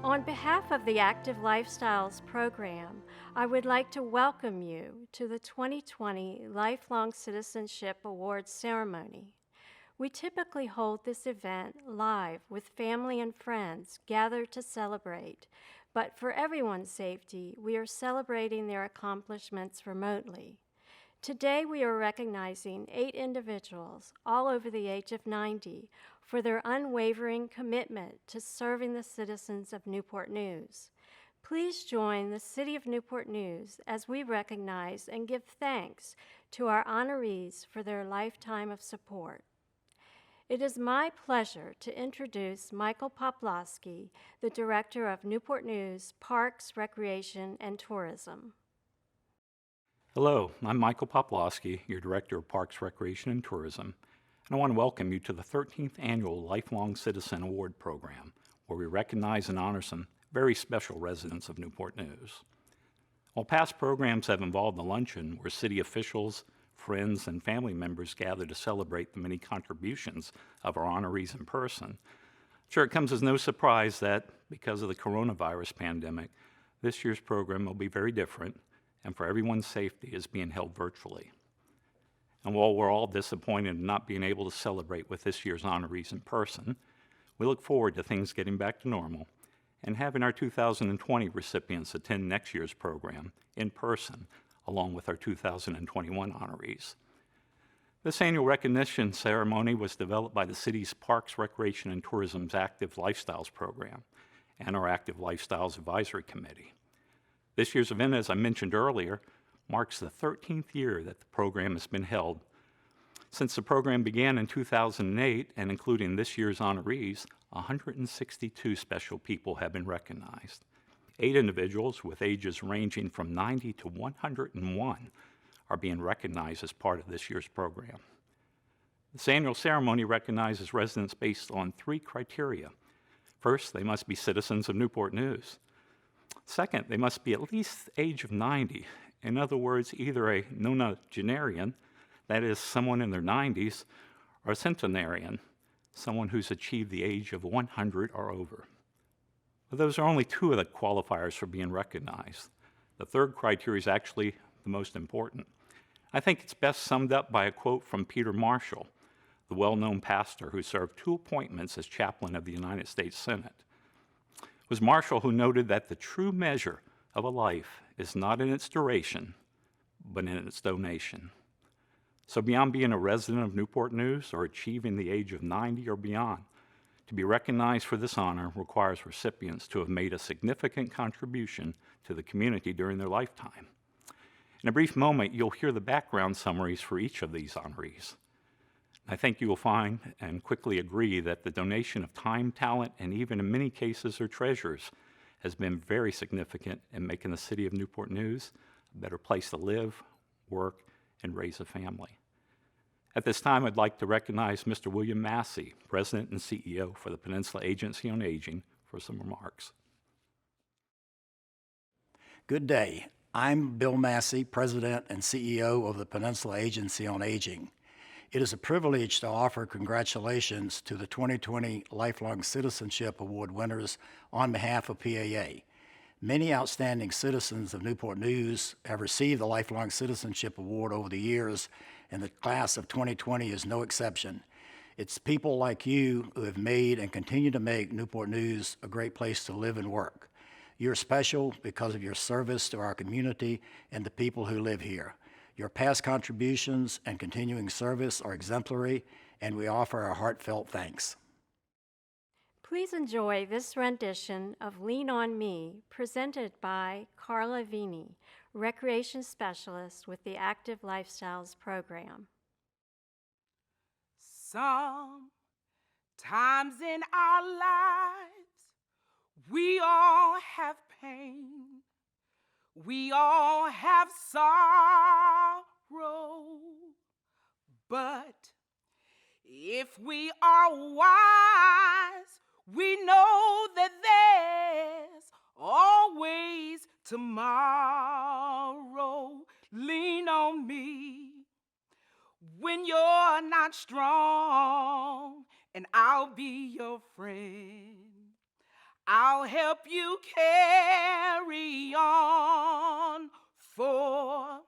On behalf of the Active Lifestyles program, I would like to welcome you to the 2020 Lifelong Citizenship Awards Ceremony. We typically hold this event live with family and friends gathered to celebrate, but for everyone's safety, we are celebrating their accomplishments remotely. Today we are recognizing 8 individuals, all over the age of 90, for their unwavering commitment to serving the citizens of Newport News. Please join the City of Newport News as we recognize and give thanks to our honorees for their lifetime of support. It is my pleasure to introduce Michael Poplawski, the Director of Newport News Parks, Recreation, and Tourism. Hello, I'm Michael Poplawski, your Director of Parks, Recreation, and Tourism, and I want to welcome you to the 13th Annual Lifelong Citizen Award Program, where we recognize and honor some very special residents of Newport News. While past programs have involved a luncheon where city officials, friends, and family members gather to celebrate the many contributions of our honorees in person, I'm sure it comes as no surprise that, because of the coronavirus pandemic, this year's program will be very different, and for everyone's safety is being held virtually. And while we're all disappointed in not being able to celebrate with this year's honorees in person, we look forward to things getting back to normal and having our 2020 recipients attend next year's program in person, along with our 2021 honorees. This annual recognition ceremony was developed by the city's Parks, Recreation, and Tourism's Active Lifestyles program and our Active Lifestyles Advisory Committee. This year's event, as I mentioned earlier, marks the 13th year that the program has been held. Since the program began in 2008, and including this year's honorees, 162 special people have been recognized. 8 individuals with ages ranging from 90 to 101 are being recognized as part of this year's program. This annual ceremony recognizes residents based on 3 criteria. First, they must be citizens of Newport News. Second, they must be at least the age of 90. In other words, either a nonagenarian, that is, someone in their 90s, or a centenarian, someone who's achieved the age of 100 or over. But those are only 2 of the qualifiers for being recognized. The third criteria is actually the most important. I think it's best summed up by a quote from Peter Marshall, the well-known pastor who served 2 appointments as chaplain of the United States Senate. It was Marshall who noted that the true measure of a life is not in its duration, but in its donation. So beyond being a resident of Newport News or achieving the age of 90 or beyond, to be recognized for this honor requires recipients to have made a significant contribution to the community during their lifetime. In a brief moment, you'll hear the background summaries for each of these honorees. I think you will find and quickly agree that the donation of time, talent, and even in many cases their treasures has been very significant in making the city of Newport News a better place to live, work, and raise a family. At this time, I'd like to recognize Mr. William Massey, President and CEO for the Peninsula Agency on Aging, for some remarks. Good day. I'm Bill Massey, President and CEO of the Peninsula Agency on Aging. It is a privilege to offer congratulations to the 2020 Lifelong Citizenship Award winners on behalf of PAA. Many outstanding citizens of Newport News have received the Lifelong Citizenship Award over the years, and the class of 2020 is no exception. It's people like you who have made and continue to make Newport News a great place to live and work. You're special because of your service to our community and the people who live here. Your past contributions and continuing service are exemplary, and we offer our heartfelt thanks. Please enjoy this rendition of Lean on Me, presented by Carla Vini, Recreation Specialist with the Active Lifestyles program. Sometimes in our lives, we all have pain. We all have sorrow. But if we are wise, we know that there's always tomorrow. Lean on me when you're not strong, and I'll be your friend. I'll help you carry on, for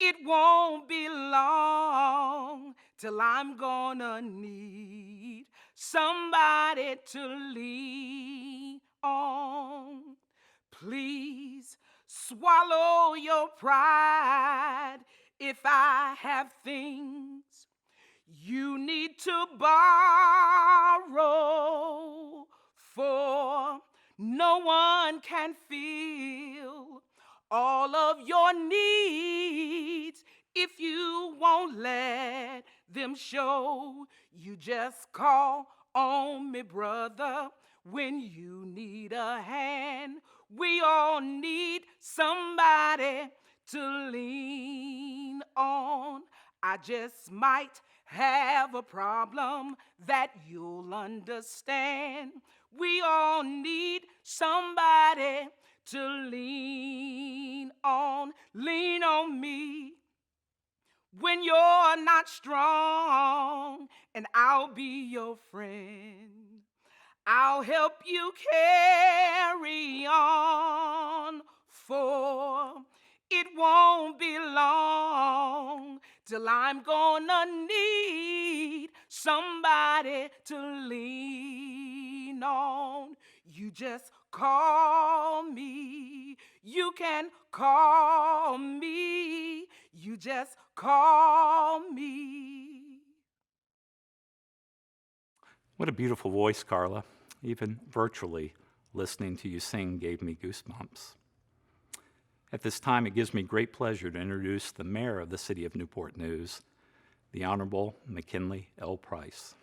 it won't be long till I'm gonna need somebody to lean on. Please swallow your pride if I have things you need to borrow, for no one can fill all of your needs if you won't let them show. You just call on me, brother, when you need a hand. We all need somebody to lean on. I just might have a problem that you'll understand. We all need somebody to lean on. Lean on me when you're not strong, and I'll be your friend. I'll help you carry on, for it won't be long till I'm gonna need somebody to lean on. You just call me. You can call me. You just call me. What a beautiful voice, Carla. Even virtually, listening to you sing gave me goosebumps. At this time, it gives me great pleasure to introduce the mayor of the city of Newport News, the Honorable McKinley L. Price.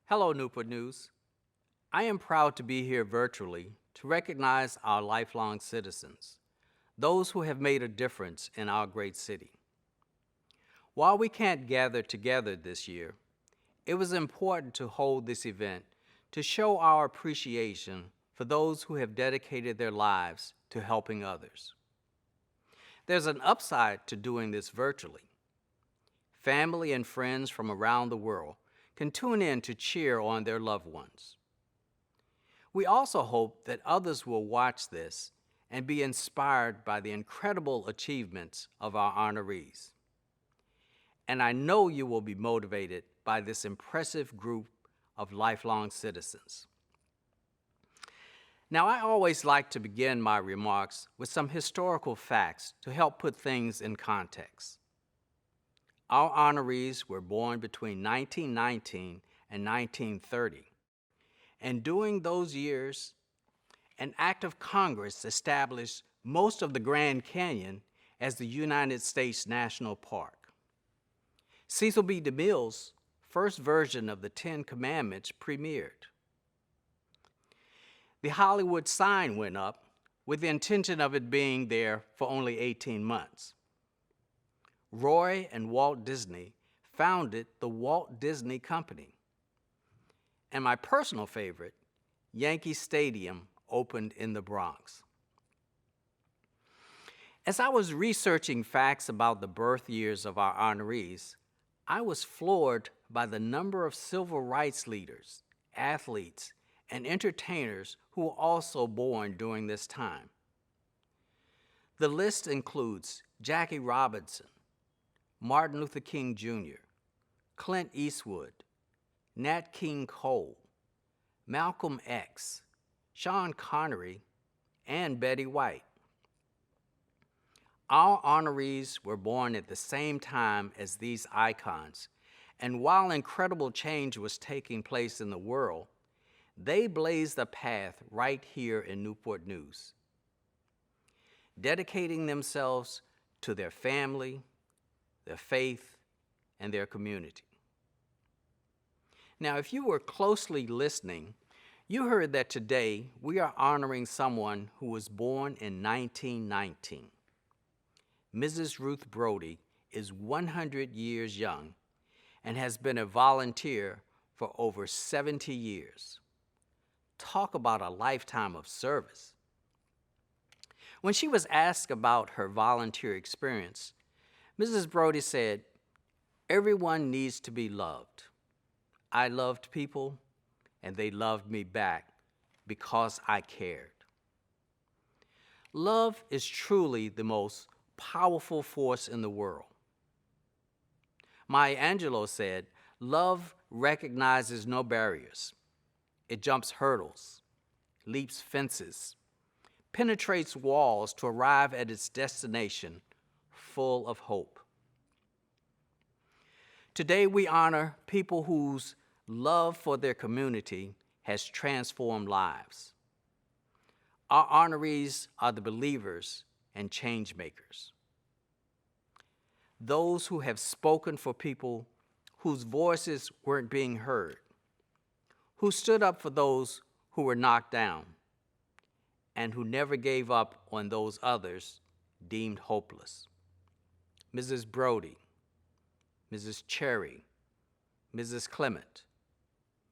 Hello, Newport News. I am proud to be here virtually to recognize our lifelong citizens, those who have made a difference in our great city. While we can't gather together this year, it was important to hold this event to show our appreciation for those who have dedicated their lives to helping others. There's an upside to doing this virtually. Family and friends from around the world can tune in to cheer on their loved ones. We also hope that others will watch this and be inspired by the incredible achievements of our honorees. And I know you will be motivated by this impressive group of lifelong citizens. Now, I always like to begin my remarks with some historical facts to help put things in context. Our honorees were born between 1919 and 1930, and during those years, an act of Congress established most of the Grand Canyon as the United States National Park. Cecil B. DeMille's first version of the Ten Commandments premiered. The Hollywood sign went up with the intention of it being there for only 18 months. Roy and Walt Disney founded the Walt Disney Company. And my personal favorite, Yankee Stadium, opened in the Bronx. As I was researching facts about the birth years of our honorees, I was floored by the number of civil rights leaders, athletes, and entertainers who were also born during this time. The list includes Jackie Robinson, Martin Luther King Jr., Clint Eastwood, Nat King Cole, Malcolm X, Sean Connery, and Betty White. Our honorees were born at the same time as these icons, and while incredible change was taking place in the world, they blazed a path right here in Newport News, dedicating themselves to their family, their faith, and their community. Now, if you were closely listening, you heard that today we are honoring someone who was born in 1919. Mrs. Ruth Brody is 100 years young and has been a volunteer for over 70 years. Talk about a lifetime of service. When she was asked about her volunteer experience, Mrs. Brody said, "Everyone needs to be loved. I loved people, and they loved me back because I cared. Love is truly the most powerful force in the world. Maya Angelou said, "Love recognizes no barriers. It jumps hurdles, leaps fences, penetrates walls to arrive at its destination full of hope." Today we honor people whose love for their community has transformed lives. Our honorees are the believers and change makers. Those who have spoken for people whose voices weren't being heard, who stood up for those who were knocked down, and who never gave up on those others deemed hopeless. Mrs. Brody, Mrs. Cherry, Mrs. Clement,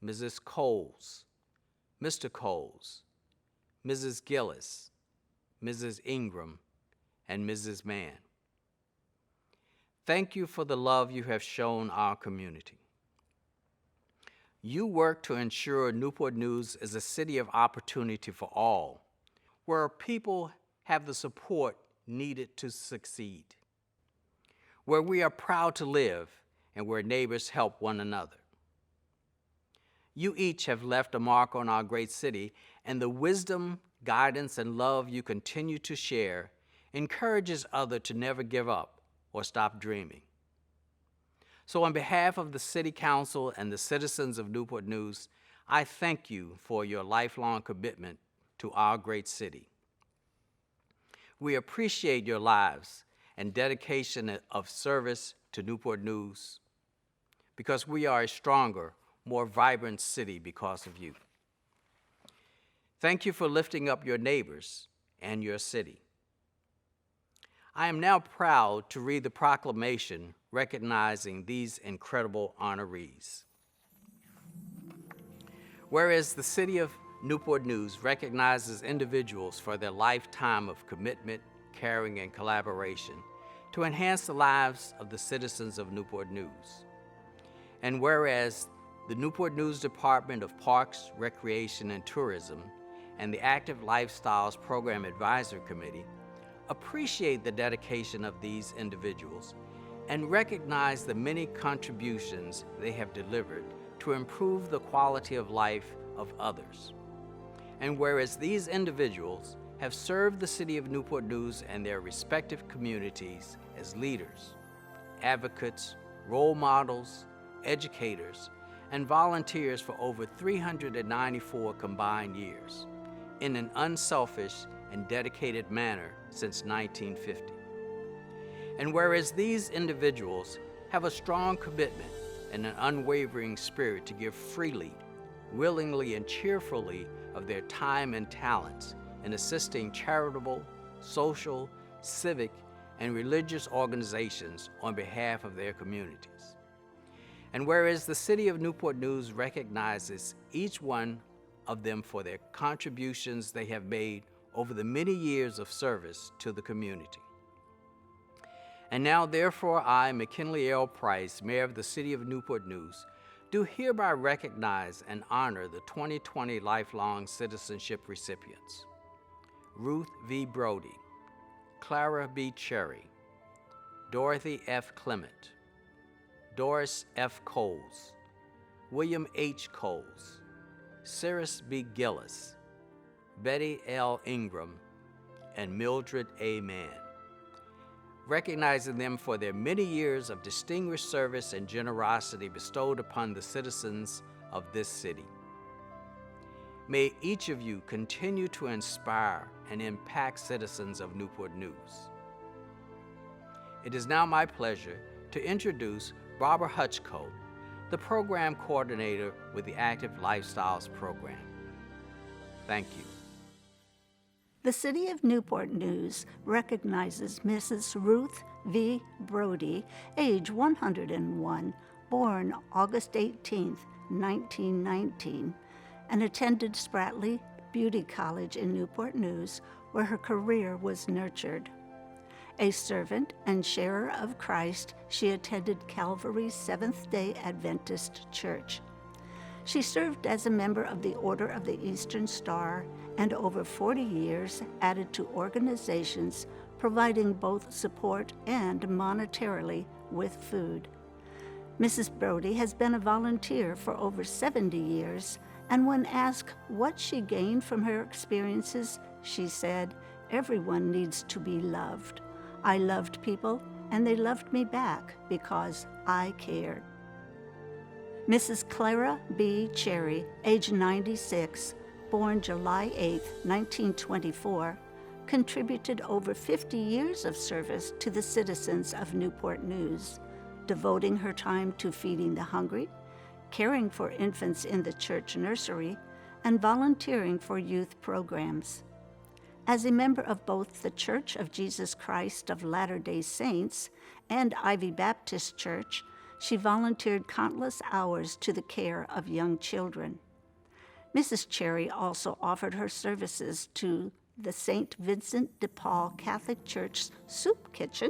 Mrs. Coles, Mr. Coles, Mrs. Gillis, Mrs. Ingram, and Mrs. Mann. Thank you for the love you have shown our community. You work to ensure Newport News is a city of opportunity for all, where people have the support needed to succeed, where we are proud to live, and where neighbors help one another. You each have left a mark on our great city, and the wisdom, guidance, and love you continue to share encourages others to never give up or stop dreaming. So on behalf of the City Council and the citizens of Newport News, I thank you for your lifelong commitment to our great city. We appreciate your lives and dedication of service to Newport News because we are a stronger, more vibrant city because of you. Thank you for lifting up your neighbors and your city. I am now proud to read the proclamation recognizing these incredible honorees. Whereas the City of Newport News recognizes individuals for their lifetime of commitment, caring, and collaboration to enhance the lives of the citizens of Newport News. And whereas the Newport News Department of Parks, Recreation, and Tourism and the Active Lifestyles Program Advisory Committee appreciate the dedication of these individuals and recognize the many contributions they have delivered to improve the quality of life of others. And whereas these individuals have served the City of Newport News and their respective communities as leaders, advocates, role models, educators, and volunteers for over 394 combined years in an unselfish and dedicated manner since 1950. And whereas these individuals have a strong commitment and an unwavering spirit to give freely, willingly, and cheerfully of their time and talents in assisting charitable, social, civic, and religious organizations on behalf of their communities. And whereas the City of Newport News recognizes each one of them for their contributions they have made over the many years of service to the community. And now, therefore, I, McKinley L. Price, Mayor of the City of Newport News, do hereby recognize and honor the 2020 Lifelong Citizenship recipients: Ruth V. Brody, Clara B. Cherry, Dorothy F. Clement, Doris F. Coles, William H. Coles, Series B Gillis, Betty L Ingram, and Mildred M Mann, recognizing them for their many years of distinguished service and generosity bestowed upon the citizens of this city. May each of you continue to inspire and impact citizens of Newport News. It is now my pleasure to introduce Barbara Hutchko, the program coordinator with the Active Lifestyles program. Thank you. The City of Newport News recognizes Mrs. Ruth V. Brody, age 101, born August 18, 1919, and attended Spratly Beauty College in Newport News, where her career was nurtured. A servant and sharer of Christ, she attended Calvary's Seventh-day Adventist Church. She served as a member of the Order of the Eastern Star and over 40 years added to organizations providing both support and monetarily with food. Mrs. Brody has been a volunteer for over 70 years, and when asked what she gained from her experiences, she said, "Everyone needs to be loved. I loved people, and they loved me back because I cared." Mrs. Clara B Cherry, age 96, born July 8, 1924, contributed over 50 years of service to the citizens of Newport News, devoting her time to feeding the hungry, caring for infants in the church nursery, and volunteering for youth programs. As a member of both the Church of Jesus Christ of Latter-day Saints and Ivy Baptist Church, she volunteered countless hours to the care of young children. Mrs. Cherry also offered her services to the St. Vincent de Paul Catholic Church's soup kitchen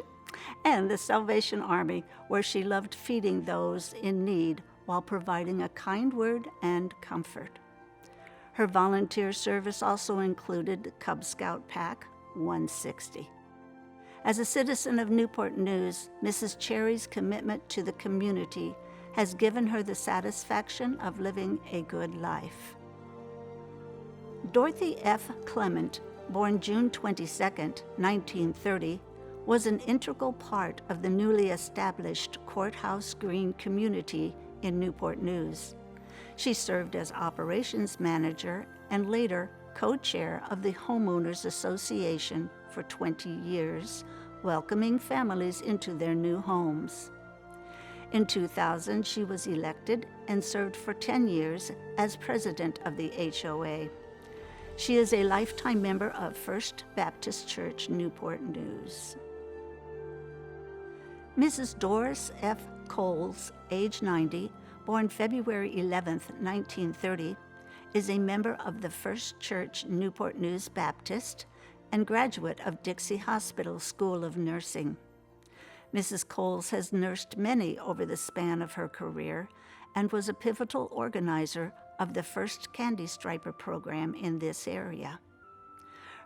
and the Salvation Army, where she loved feeding those in need while providing a kind word and comfort. Her volunteer service also included Cub Scout Pack 160. As a citizen of Newport News, Mrs. Cherry's commitment to the community has given her the satisfaction of living a good life. Dorothy F. Clement, born June 22, 1930, was an integral part of the newly established Courthouse Green community in Newport News. She served as operations manager and later co-chair of the Homeowners Association for 20 years, welcoming families into their new homes. In 2000, she was elected and served for 10 years as president of the HOA. She is a lifetime member of First Baptist Church, Newport News. Mrs. Doris F. Coles, age 90, born February 11, 1930, is a member of the First Church Newport News Baptist and graduate of Dixie Hospital School of Nursing. Mrs. Coles has nursed many over the span of her career and was a pivotal organizer of the first Candy Striper program in this area.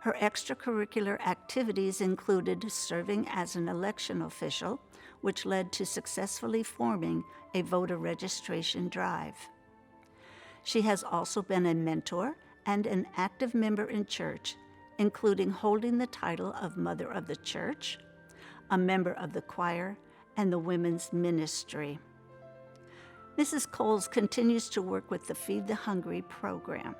Her extracurricular activities included serving as an election official, which led to successfully forming a voter registration drive. She has also been a mentor and an active member in church, including holding the title of Mother of the Church, a member of the choir, and the women's ministry. Mrs. Coles continues to work with the Feed the Hungry program.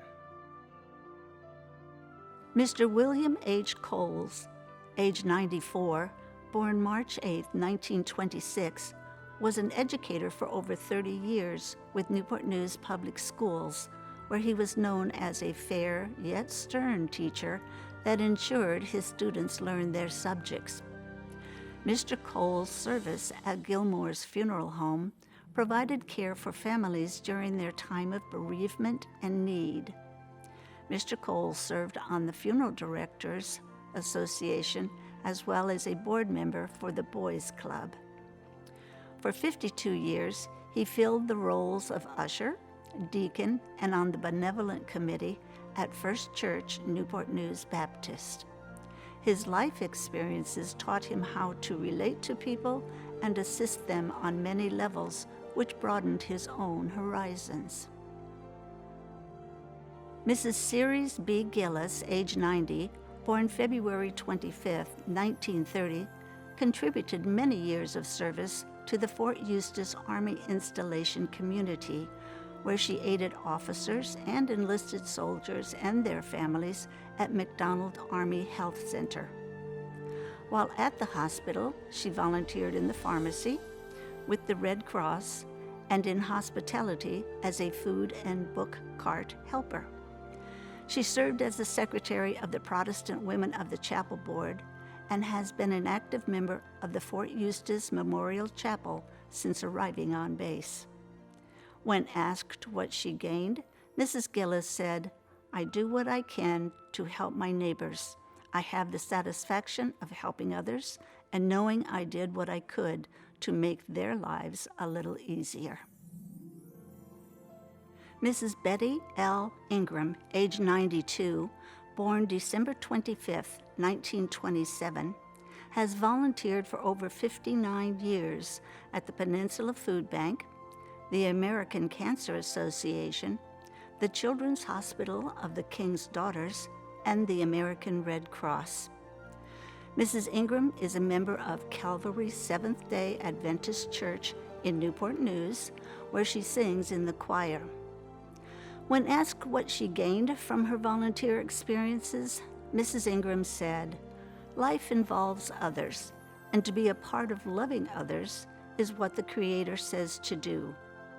Mr. William H. Coles, age 94, born March 8, 1926, was an educator for over 30 years with Newport News Public Schools, where he was known as a fair yet stern teacher that ensured his students learned their subjects. Mr. Coles' service at Gilmore's Funeral Home provided care for families during their time of bereavement and need. Mr. Coles served on the Funeral Directors Association as well as a board member for the Boys Club. For 52 years, he filled the roles of usher, deacon, and on the benevolent committee at First Church Newport News Baptist. His life experiences taught him how to relate to people and assist them on many levels, which broadened his own horizons. Mrs. Series B Gillis, age 90, born February 25, 1930, contributed many years of service to the Fort Eustis Army installation community, where she aided officers and enlisted soldiers and their families at McDonald Army Health Center. While at the hospital, she volunteered in the pharmacy, with the Red Cross, and in hospitality as a food and book cart helper. She served as the secretary of the Protestant Women of the Chapel Board and has been an active member of the Fort Eustis Memorial Chapel since arriving on base. When asked what she gained, Mrs. Gillis said, "I do what I can to help my neighbors. I have the satisfaction of helping others and knowing I did what I could to make their lives a little easier." Mrs. Betty L Ingram, age 92, born December 25, 1927, has volunteered for over 59 years at the Peninsula Food Bank, the American Cancer Association, the Children's Hospital of the King's Daughters, and the American Red Cross. Mrs. Ingram is a member of Calvary Seventh-day Adventist Church in Newport News, where she sings in the choir. When asked what she gained from her volunteer experiences, Mrs. Ingram said, "Life involves others, and to be a part of loving others is what the Creator says to do.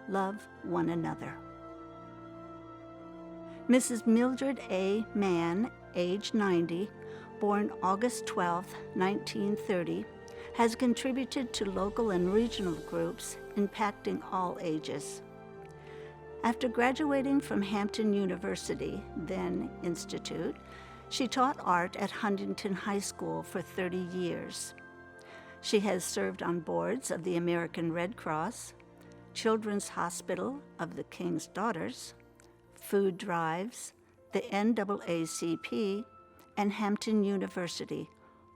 Love one another." Mrs. Mildred M Mann, age 90, born August 12, 1930, has contributed to local and regional groups impacting all ages. After graduating from Hampton University, then Institute, she taught art at Huntington High School for 30 years. She has served on boards of the American Red Cross, Children's Hospital of the King's Daughters, food drives, the NAACP, and Hampton University,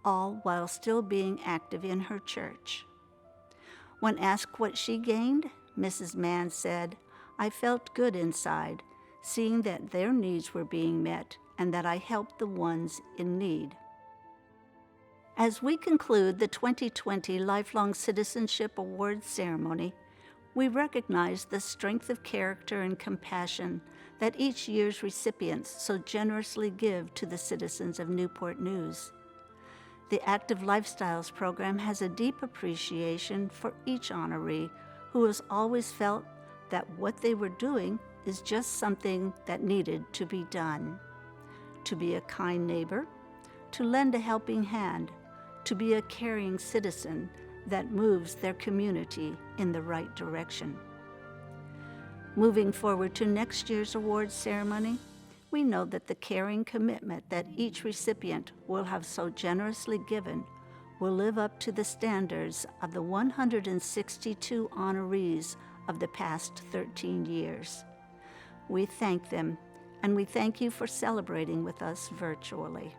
all while still being active in her church. When asked what she gained, Mrs. Mann said, "I felt good inside, seeing that their needs were being met and that I helped the ones in need." As we conclude the 2020 Lifelong Citizenship Awards Ceremony, we recognize the strength of character and compassion that each year's recipients so generously give to the citizens of Newport News. The Active Lifestyles program has a deep appreciation for each honoree who has always felt that what they were doing is just something that needed to be done. To be a kind neighbor, to lend a helping hand, to be a caring citizen that moves their community in the right direction. Moving forward to next year's awards ceremony, we know that the caring commitment that each recipient will have so generously given will live up to the standards of the 162 honorees of the past 13 years. We thank them, and we thank you for celebrating with us virtually.